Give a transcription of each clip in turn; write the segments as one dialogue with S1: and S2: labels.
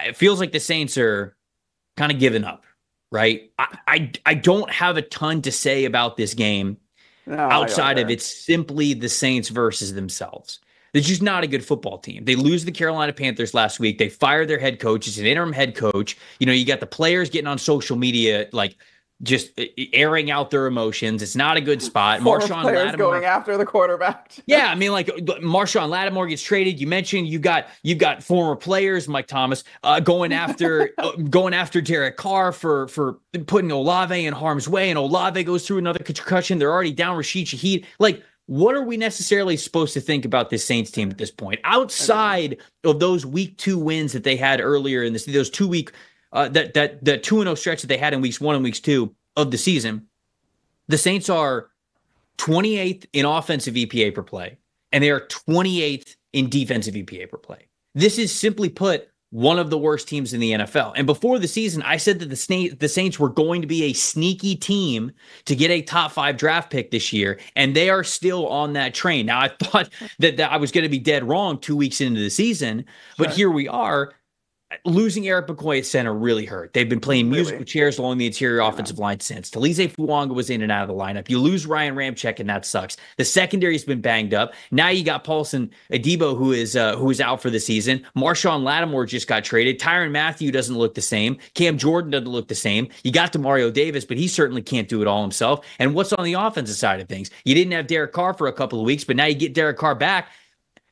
S1: it feels like the Saints are kind of giving up, right? I don't have a ton to say about this game outside of it's simply the Saints versus themselves. They're just not a good football team. They lose the Carolina Panthers last week. They fire their head coach. It's an interim head coach. You got the players getting on social media, like just airing out their emotions. It's not a good spot.
S2: Marshawn Lattimore going after the quarterback.
S1: Yeah, I mean, like Marshawn Lattimore gets traded. You mentioned you've got former players, Mike Thomas, going after Derek Carr for putting Olave in harm's way, and Olave goes through another concussion. They're already down Rashid Shaheed. Like, what are we necessarily supposed to think about this Saints team at this point? Outside of those week 2 wins that they had earlier in those 2 week that 2-0 stretch that they had in weeks 1 and weeks 2 of the season, the Saints are 28th in offensive EPA per play, and they are 28th in defensive EPA per play. This is simply put one of the worst teams in the NFL. And before the season, I said that the Saints were going to be a sneaky team to get a top 5 draft pick this year, and they are still on that train. Now, I thought that I was going to be dead wrong 2 weeks into the season, but here we are. Losing Eric McCoy at center really hurt. They've been playing musical chairs along the interior offensive line since. Talize Fuanga was in and out of the lineup. You lose Ryan Ramczyk, and that sucks. The secondary's been banged up. Now you got Paulson Adebo, who is out for the season. Marshawn Lattimore just got traded. Tyrann Mathieu doesn't look the same. Cam Jordan doesn't look the same. You got Demario Davis, but he certainly can't do it all himself. And what's on the offensive side of things? You didn't have Derek Carr for a couple of weeks, but now you get Derek Carr back.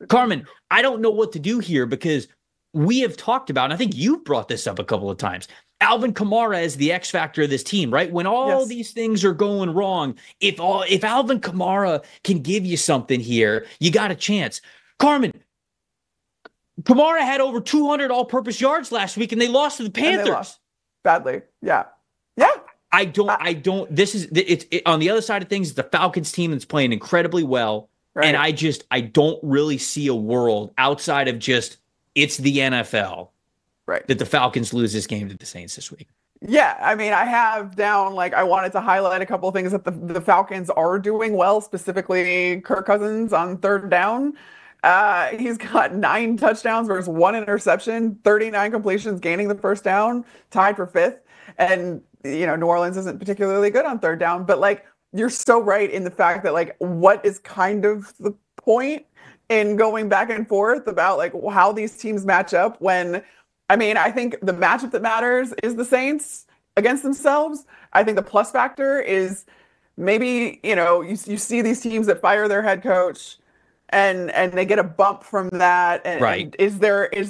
S1: Carmen, I don't know what to do here because we have talked about, and I think you've brought this up a couple of times, Alvin Kamara is the X factor of this team, right? When all these things are going wrong, if Alvin Kamara can give you something here, you got a chance. Carmen, Kamara had over 200 all-purpose yards last week, and they lost to the Panthers.
S2: And they lost badly. Yeah.
S1: I don't. This is it's on the other side of things. The Falcons team that's playing incredibly well, right. And I don't really see a world outside of just it's the NFL,
S2: right,
S1: that the Falcons lose this game to the Saints this week.
S2: Yeah, I mean, I have down, I wanted to highlight a couple of things that the Falcons are doing well, specifically Kirk Cousins on third down. He's got 9 touchdowns versus 1 interception, 39 completions, gaining the first down, tied for 5th. And, New Orleans isn't particularly good on third down, but you're so right in the fact that what is kind of the point in going back and forth about how these teams match up when, I think the matchup that matters is the Saints against themselves. I think the plus factor is maybe, you see these teams that fire their head coach and they get a bump from that. And,
S1: right.
S2: And is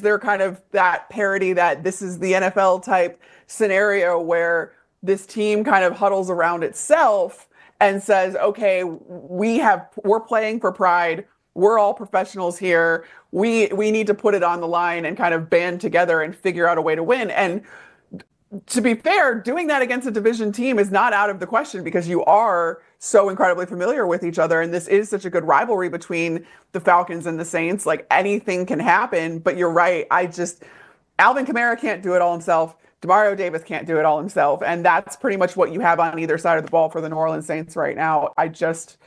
S2: there kind of that parity that this is the NFL type scenario where this team kind of huddles around itself and says, okay, we're playing for pride. We're all professionals here. We need to put it on the line and kind of band together and figure out a way to win. And to be fair, doing that against a division team is not out of the question because you are so incredibly familiar with each other. And this is such a good rivalry between the Falcons and the Saints. Anything can happen, but you're right. Alvin Kamara can't do it all himself. Demario Davis can't do it all himself. And that's pretty much what you have on either side of the ball for the New Orleans Saints right now. I just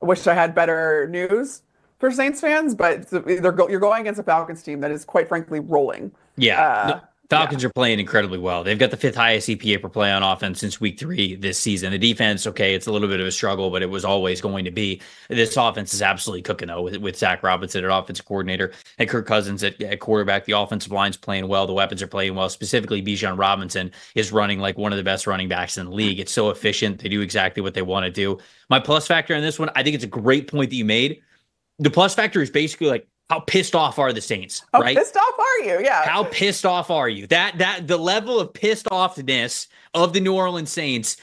S2: wish I had better news for Saints fans, but you're going against a Falcons team that is quite frankly rolling.
S1: Yeah. Falcons are playing incredibly well. They've got the 5th highest EPA per play on offense since week 3 this season. The defense, okay, it's a little bit of a struggle, but it was always going to be. This offense is absolutely cooking, though, with Zach Robinson at offensive coordinator and Kirk Cousins at quarterback. The offensive line's playing well. The weapons are playing well. Specifically, Bijan Robinson is running like one of the best running backs in the league. It's so efficient. They do exactly what they want to do. My plus factor in this one, I think it's a great point that you made. The plus factor is basically how pissed off are the Saints, right?
S2: How pissed off are you? Yeah.
S1: How pissed off are you? That the level of pissed offness of the New Orleans Saints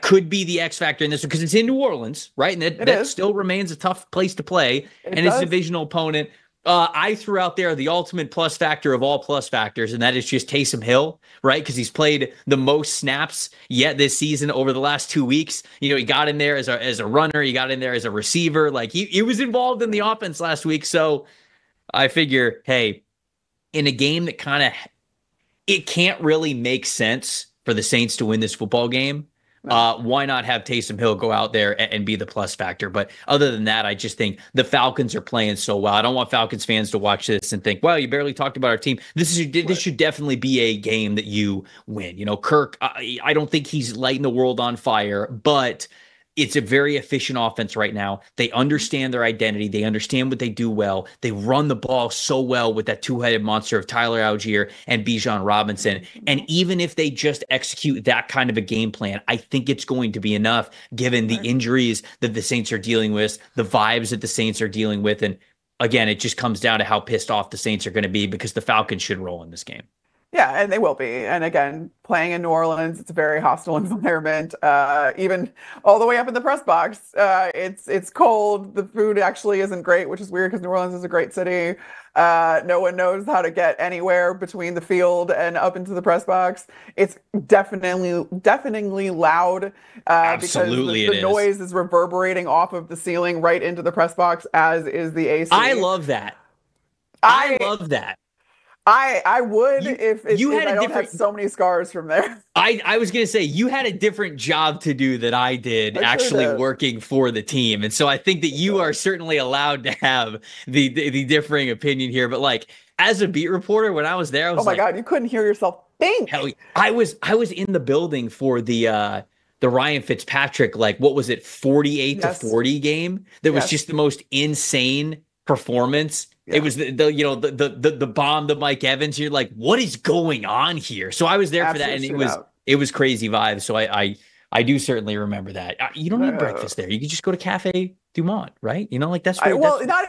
S1: could be the X factor in this one because it's in New Orleans, right? And that still remains a tough place to play. It's a divisional opponent. I threw out there the ultimate plus factor of all plus factors, and that is just Taysom Hill, right? Because he's played the most snaps yet this season over the last 2 weeks. He got in there as a runner. He got in there as a receiver. He was involved in the offense last week. So I figure, hey, in a game that it can't really make sense for the Saints to win this football game, Why not have Taysom Hill go out there and be the plus factor? But other than that, I just think the Falcons are playing so well. I don't want Falcons fans to watch this and think, well, you barely talked about our team. This should definitely be a game that you win. Kirk, I don't think he's lighting the world on fire, but it's a very efficient offense right now. They understand their identity. They understand what they do well. They run the ball so well with that two-headed monster of Tyler Algier and Bijan Robinson. And even if they just execute that kind of a game plan, I think it's going to be enough given the injuries that the Saints are dealing with, the vibes that the Saints are dealing with. And again, it just comes down to how pissed off the Saints are going to be because the Falcons should roll in this game.
S2: Yeah, and they will be. And again, playing in New Orleans, it's a very hostile environment. Even all the way up in the press box, it's cold. The food actually isn't great, which is weird because New Orleans is a great city. No one knows how to get anywhere between the field and up into the press box. It's deafeningly loud.
S1: Absolutely,
S2: because the noise is reverberating off of the ceiling right into the press box, as is the AC.
S1: I love that. I love that.
S2: I would if I don't have so many scars from there.
S1: I was going to say, you had a different job to do that I did actually working for the team. And so I think that you are certainly allowed to have the differing opinion here. But like, as a beat reporter, when I was there, I was
S2: God, you couldn't hear yourself think.
S1: Hell, I was in the building for the Ryan Fitzpatrick, like, what was it, 48-40 game? That was just the most insane performance. Yeah. It was the bomb to Mike Evans. You're like, what is going on here? So I was there for that, and it was crazy vibes. So I do certainly remember that. You don't need breakfast there. You could just go to Cafe Dumont, right? That's where.
S2: Not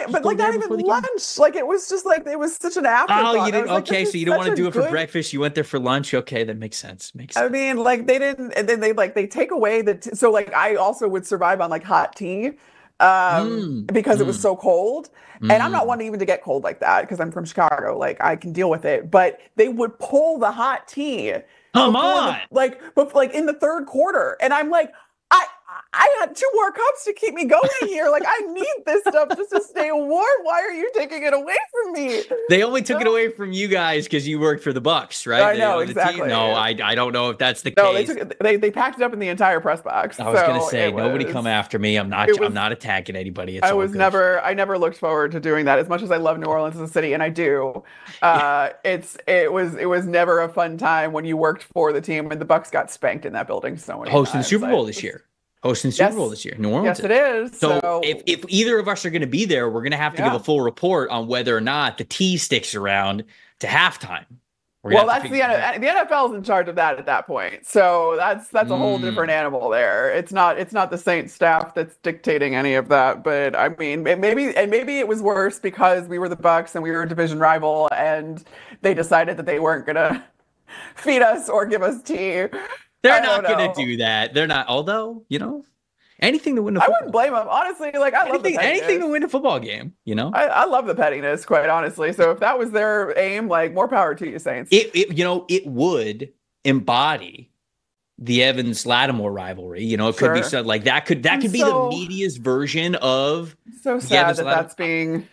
S2: even lunch. Like, it was just like, it was such an afterthought.
S1: Oh, you didn't. Okay, so you don't want to do it for breakfast. You went there for lunch. Okay, that makes sense. I
S2: mean, like, they didn't, and then they take away so like, I also would survive on like hot tea. Because it was so cold. And I'm not one even to get cold like that because I'm from Chicago. Like, I can deal with it. But they would pull the hot tea.
S1: Come on.
S2: But in the third quarter. And I'm like, I had 2 more cups to keep me going here. Like, I need this stuff just to stay warm. Why are you taking it away from me?
S1: They only took it away from you guys because you worked for the Bucks, right?
S2: I know, exactly.
S1: No, I don't know if that's the case.
S2: They packed it up in the entire press box.
S1: I was going to say, nobody come after me. I'm not attacking anybody. I
S2: never looked forward to doing that as much as I love New Orleans as a city, and I do. It was never a fun time when you worked for the team, and the Bucks got spanked in that building so many times.
S1: Hosting Super Bowl this year. New Orleans.
S2: Yes, it is.
S1: So if either of us are going to be there, we're going to have to give a full report on whether or not the tea sticks around to halftime.
S2: That's the NFL is in charge of that at that point. So that's a whole different animal there. It's not the Saints staff that's dictating any of that. But I mean, maybe it was worse because we were the Bucks and we were a division rival, and they decided that they weren't going to feed us or give us tea.
S1: They're not going to do that. They're not. Although, anything to win a football.
S2: I wouldn't blame them, honestly. Like, I love
S1: anything to win a football game.
S2: I love the pettiness, quite honestly. So if that was their aim, like, more power to you, Saints.
S1: It would embody the Evans-Lattimore rivalry. It could be so, like, that could be the media's version of.
S2: So sad that's being.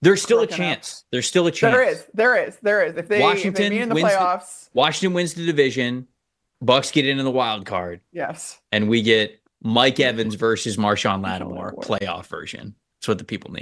S1: There's still a chance. There's still a chance.
S2: There is. If they meet in the playoffs,
S1: Washington wins the division. Bucks get into the wild card.
S2: Yes.
S1: And we get Mike Evans versus Marshawn Lattimore playoff version. That's what the people need.